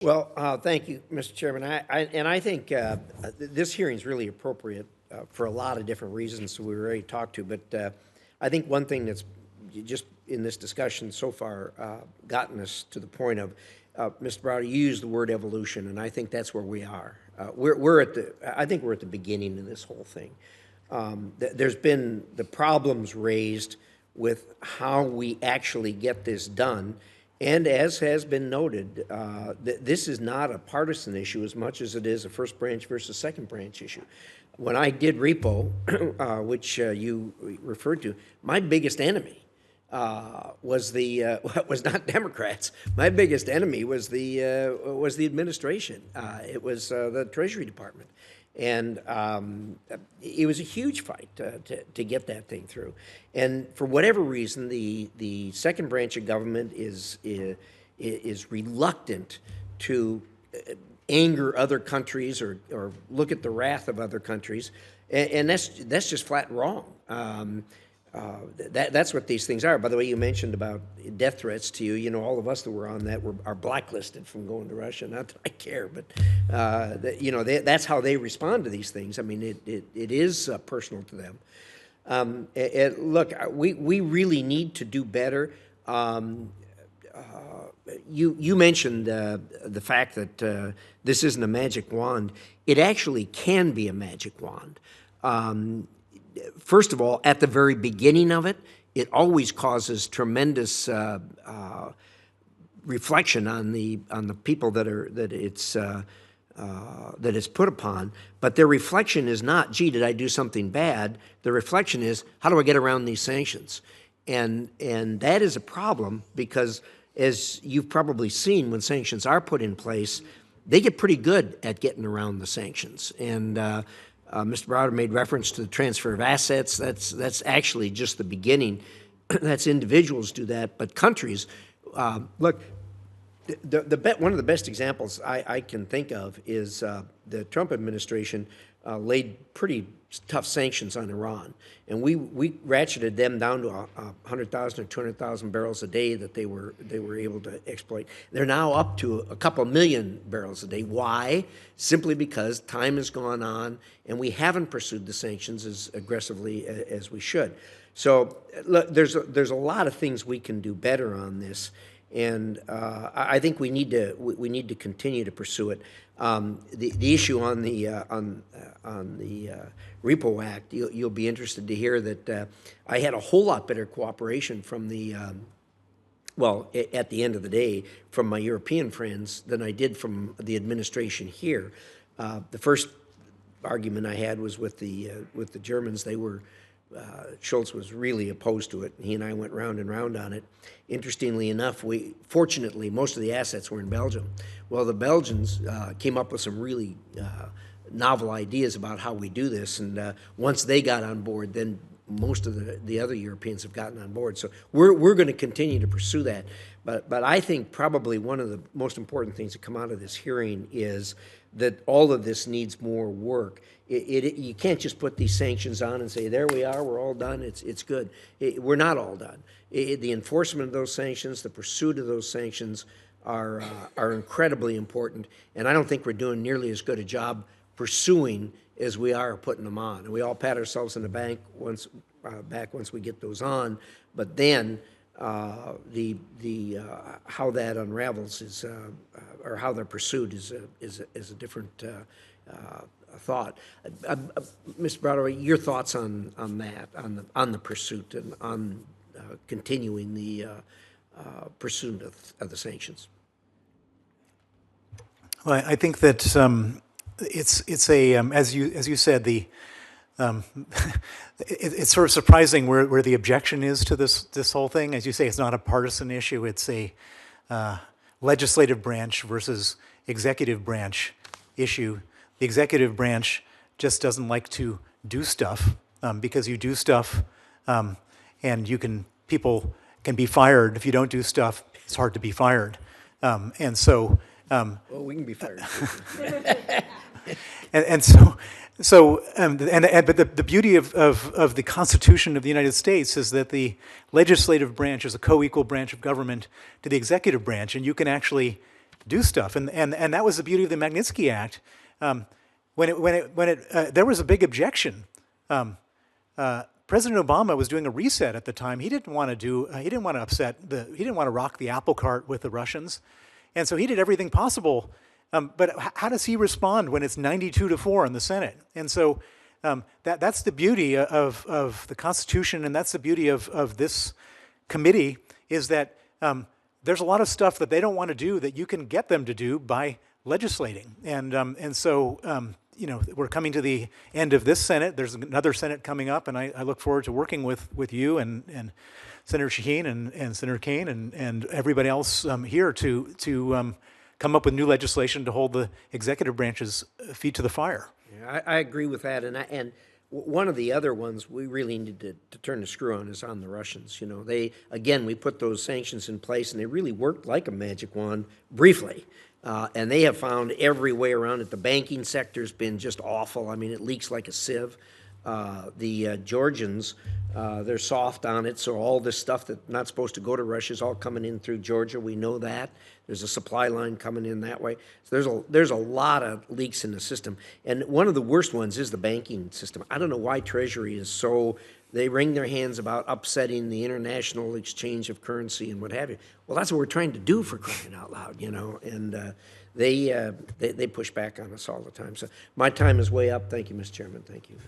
Well, thank you, Mr. Chairman. I think this hearing is really appropriate for a lot of different reasons we already talked to. But I think one thing that's just in this discussion so far gotten us to the point of, Mr. Browder, you used the word evolution, and I think that's where we are. I think we're at the beginning of this whole thing. There's been the problems raised with how we actually get this done. And as has been noted, this is not a partisan issue as much as it is a first branch versus second branch issue. When I did repo, which you referred to, my biggest enemy was not Democrats. My biggest enemy was the administration. It was the Treasury Department. And it was a huge fight to get that thing through. And for whatever reason, the second branch of government is reluctant to anger other countries or look at the wrath of other countries, and that's just flat wrong. That's what these things are. By the way, you mentioned about death threats to you. You know, all of us that were on that are blacklisted from going to Russia. Not that I care, but that's how they respond to these things. I mean, it is personal to them. Look, we really need to do better. You mentioned the fact that this isn't a magic wand. It actually can be a magic wand. First of all, at the very beginning of it, it always causes tremendous reflection on the people that it's put upon. But their reflection is not, gee, did I do something bad? The reflection is, how do I get around these sanctions? And that is a problem because, as you've probably seen, when sanctions are put in place, they get pretty good at getting around the sanctions. And Mr. Browder made reference to the transfer of assets. That's actually just the beginning. That's individuals do that, but countries, look, one of the best examples I can think of is the Trump administration laid pretty tough sanctions on Iran, and we ratcheted them down to 100,000 or 200,000 barrels a day that they were able to exploit. They're now up to a couple million barrels a day. Why? Simply because time has gone on, and we haven't pursued the sanctions as aggressively as we should. So look, there's a lot of things we can do better on this, and I think we need to continue to pursue it. The issue on the Repo Act, you'll be interested to hear that I had a whole lot better cooperation from the at the end of the day, from my European friends than I did from the administration here. The first argument I had was with the Germans. They were Schultz was really opposed to it, and he and I went round and round on it. Interestingly enough, fortunately, most of the assets were in Belgium. Well, the Belgians came up with some really novel ideas about how we do this, and once they got on board, then most of the other Europeans have gotten on board. So we're going to continue to pursue that. But I think probably one of the most important things that come out of this hearing is that all of this needs more work. You can't just put these sanctions on and say, there we are, we're all done, it's good. We're not all done. The enforcement of those sanctions, the pursuit of those sanctions are incredibly important, and I don't think we're doing nearly as good a job pursuing as we are putting them on. And we all pat ourselves in the back once we get those on, but then how that unravels is, or how they're pursued is a different thought. Mr. Browder, your thoughts on that, on the pursuit and on continuing the pursuit of the sanctions? Well, I think that it's a as you said, the it's sort of surprising where the objection is to this whole thing. As you say, it's not a partisan issue. It's a legislative branch versus executive branch issue. The executive branch just doesn't like to do stuff because you do stuff, and people can be fired if you don't do stuff. It's hard to be fired, and so. Well, we can be fired. But the beauty of the Constitution of the United States is that the legislative branch is a co-equal branch of government to the executive branch, and you can actually do stuff. And that was the beauty of the Magnitsky Act. There was a big objection. President Obama was doing a reset at the time. He didn't want to he didn't want to rock the apple cart with the Russians. And so he did everything possible. But how does he respond when it's 92-4 in the Senate? And so that's the beauty of the Constitution, and that's the beauty of this committee, is that there's a lot of stuff that they don't want to do that you can get them to do by legislating. And so we're coming to the end of this Senate. There's another Senate coming up, and I look forward to working with you and Senator Shaheen and Senator Kaine and everybody else here to come up with new legislation to hold the executive branch's feet to the fire. Yeah, I agree with that, and one of the other ones we really need to turn the screw on is on the Russians. We put those sanctions in place, and they really worked like a magic wand briefly. And they have found every way around it. The banking sector's been just awful. I mean, it leaks like a sieve. The Georgians, they're soft on it, so all this stuff that's not supposed to go to Russia is all coming in through Georgia. We know that. There's a supply line coming in that way. So there's a lot of leaks in the system. And one of the worst ones is the banking system. I don't know why Treasury is so, they wring their hands about upsetting the international exchange of currency and what have you. Well, that's what we're trying to do, for crying out loud, and they push back on us all the time. So my time is way up. Thank you, Mr. Chairman. Thank you.